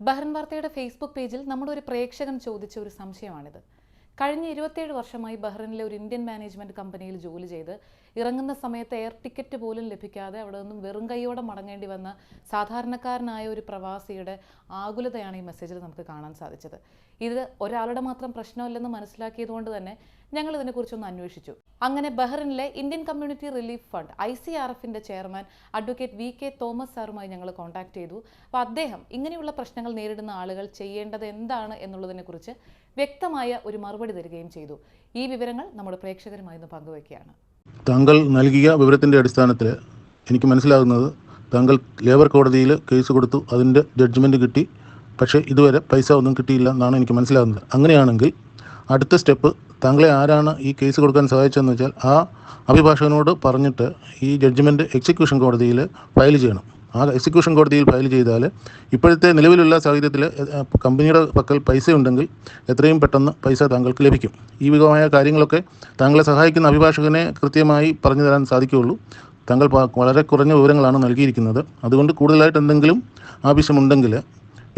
Bahrain വാർത്തയുടെ Facebook പേജിൽ നമ്മുടെ ഒരു പ്രേക്ഷകൻ ചോദിച്ച ഒരു സംശയമാണിത്. കഴിഞ്ഞ 27 വർഷമായി ബഹ്റിനിലെ ഒരു ഇന്ത്യൻ മാനേജ്മെന്റ് കമ്പനിയിൽ ജോലി ചെയ്ത് ഇറങ്ങുന്ന സമയത്ത് എയർ ടിക്കറ്റ് പോലും ലഭിക്കാതെ അവിടെ നിന്നും വെറും കൈയോടെ മടങ്ങേണ്ടി വന്ന സാധാരണക്കാരനായ ഒരു പ്രവാസിയുടെ ആകുലതയാണ് ഈ മെസ്സേജിൽ നമുക്ക് കാണാൻ സാധിച്ചത്. ഇത് ഒരാളുടെ മാത്രം പ്രശ്നമല്ലെന്ന് മനസ്സിലാക്കിയതുകൊണ്ട് തന്നെ ഞങ്ങൾ ഇതിനെക്കുറിച്ചൊന്ന് അന്വേഷിച്ചു. അങ്ങനെ ബഹ്റിനിലെ ഇന്ത്യൻ കമ്മ്യൂണിറ്റി റിലീഫ് ഫണ്ട് ICRFന്റെ ചെയർമാൻ അഡ്വക്കേറ്റ് VK തോമസ് സാറുമായി ഞങ്ങൾ കോൺടാക്ട് ചെയ്തു. അപ്പോൾ അദ്ദേഹം ഇങ്ങനെയുള്ള പ്രശ്നങ്ങൾ നേരിടുന്ന ആളുകൾ ചെയ്യേണ്ടത് എന്താണ് എന്നുള്ളതിനെക്കുറിച്ച് വ്യക്തമായ ഒരു മറുപടി തരികയും ചെയ്തു. ഈ വിവരങ്ങൾ നമ്മുടെ പ്രേക്ഷകരുമായി ഒന്ന് പങ്കുവയ്ക്കുകയാണ്. താങ്കൾ നൽകിയ വിവരത്തിൻ്റെ അടിസ്ഥാനത്തിൽ എനിക്ക് മനസ്സിലാകുന്നത് താങ്കൾ ലേബർ കോടതിയിൽ കേസ് കൊടുത്തു, അതിൻ്റെ ജഡ്ജ്മെൻറ്റ് കിട്ടി, പക്ഷേ ഇതുവരെ പൈസ ഒന്നും കിട്ടിയില്ല എന്നാണ് എനിക്ക് മനസ്സിലാകുന്നത്. അങ്ങനെയാണെങ്കിൽ അടുത്ത സ്റ്റെപ്പ് താങ്കളെ ആരാണ് ഈ കേസ് കൊടുക്കാൻ സഹായിച്ചതെന്ന് വെച്ചാൽ ആ അഭിഭാഷകനോട് പറഞ്ഞിട്ട് ഈ ജഡ്ജ്മെൻറ്റ് എക്സിക്യൂഷൻ കോടതിയിൽ ഫയൽ ചെയ്യണം. ആ എക്സിക്യൂഷൻ കോടതിയിൽ ഫയൽ ചെയ്താൽ ഇപ്പോഴത്തെ നിലവിലുള്ള സാഹചര്യത്തിൽ കമ്പനിയുടെ പക്കൽ പൈസ ഉണ്ടെങ്കിൽ എത്രയും പെട്ടെന്ന് പൈസ താങ്കൾക്ക് ലഭിക്കും. ഈ വിധമായ കാര്യങ്ങളൊക്കെ താങ്കളെ സഹായിക്കുന്ന അഭിഭാഷകനെ കൃത്യമായി പറഞ്ഞു തരാൻ സാധിക്കുകയുള്ളൂ. താങ്കൾ വളരെ കുറഞ്ഞ വിവരങ്ങളാണ് നൽകിയിരിക്കുന്നത്. അതുകൊണ്ട് കൂടുതലായിട്ട് എന്തെങ്കിലും ആവശ്യമുണ്ടെങ്കിൽ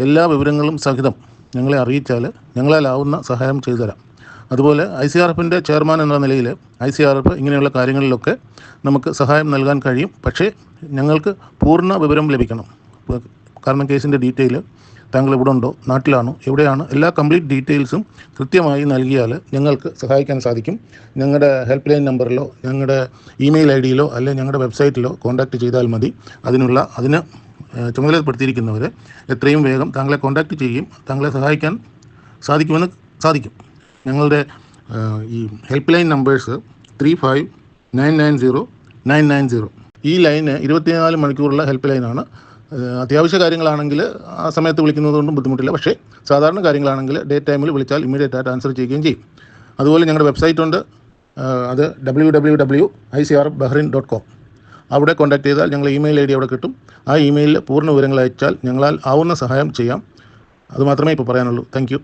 എല്ലാ വിവരങ്ങളും സഹിതം ഞങ്ങളെ അറിയിച്ചാൽ ഞങ്ങളാലാവുന്ന സഹായം ചെയ്തു തരാം. അതുപോലെ ICRFൻ്റെ ചെയർമാൻ എന്ന നിലയിൽ ICRF ഇങ്ങനെയുള്ള കാര്യങ്ങളിലൊക്കെ നമുക്ക് സഹായം നൽകാൻ കഴിയും. പക്ഷേ ഞങ്ങൾക്ക് പൂർണ്ണ വിവരം ലഭിക്കണം. കാരണം കേസിൻ്റെ ഡീറ്റെയിൽ, താങ്കൾ ഇവിടെ ഉണ്ടോ, നാട്ടിലാണോ, എവിടെയാണ്, എല്ലാ കംപ്ലീറ്റ് ഡീറ്റെയിൽസും കൃത്യമായി നൽകിയാൽ ഞങ്ങൾക്ക് സഹായിക്കാൻ സാധിക്കും. ഞങ്ങളുടെ ഹെൽപ്പ് ലൈൻ നമ്പറിലോ ഞങ്ങളുടെ ഇമെയിൽ ID അല്ലെങ്കിൽ ഞങ്ങളുടെ വെബ്സൈറ്റിലോ കോൺടാക്റ്റ് ചെയ്താൽ മതി. അതിന് ചുമതലപ്പെടുത്തിയിരിക്കുന്നവർ എത്രയും വേഗം താങ്കളെ കോൺടാക്റ്റ് ചെയ്യും. താങ്കളെ സഹായിക്കാൻ സാധിക്കും. ഞങ്ങളുടെ ഈ ഹെൽപ്പ് ലൈൻ നമ്പേഴ്സ് 35990990. ഈ ലൈന് 24 മണിക്കൂറുള്ള ഹെൽപ്പ് ലൈനാണ്. അത്യാവശ്യ കാര്യങ്ങളാണെങ്കിൽ ആ സമയത്ത് വിളിക്കുന്നത് കൊണ്ടും ബുദ്ധിമുട്ടില്ല. പക്ഷേ സാധാരണ കാര്യങ്ങളാണെങ്കിൽ ഡേ ടൈമിൽ വിളിച്ചാൽ ഇമ്മീഡിയറ്റ് ആയിട്ട് ആൻസർ ചെയ്യുകയും ചെയ്യും. അതുപോലെ ഞങ്ങളുടെ വെബ്സൈറ്റ് ഉണ്ട്, അത് www.icrfbahrain.com. അവിടെ കോൺടാക്ട് ചെയ്താൽ ഞങ്ങൾ ഇമെയിൽ ID അവിടെ കിട്ടും. ആ ഇമെയിലിൽ പൂർണ്ണ വിവരങ്ങൾ അയച്ചാൽ ഞങ്ങളാൽ ആവുന്ന സഹായം ചെയ്യാം. അതുമാത്രമേ ഇപ്പോൾ പറയാനുള്ളൂ. Thank you.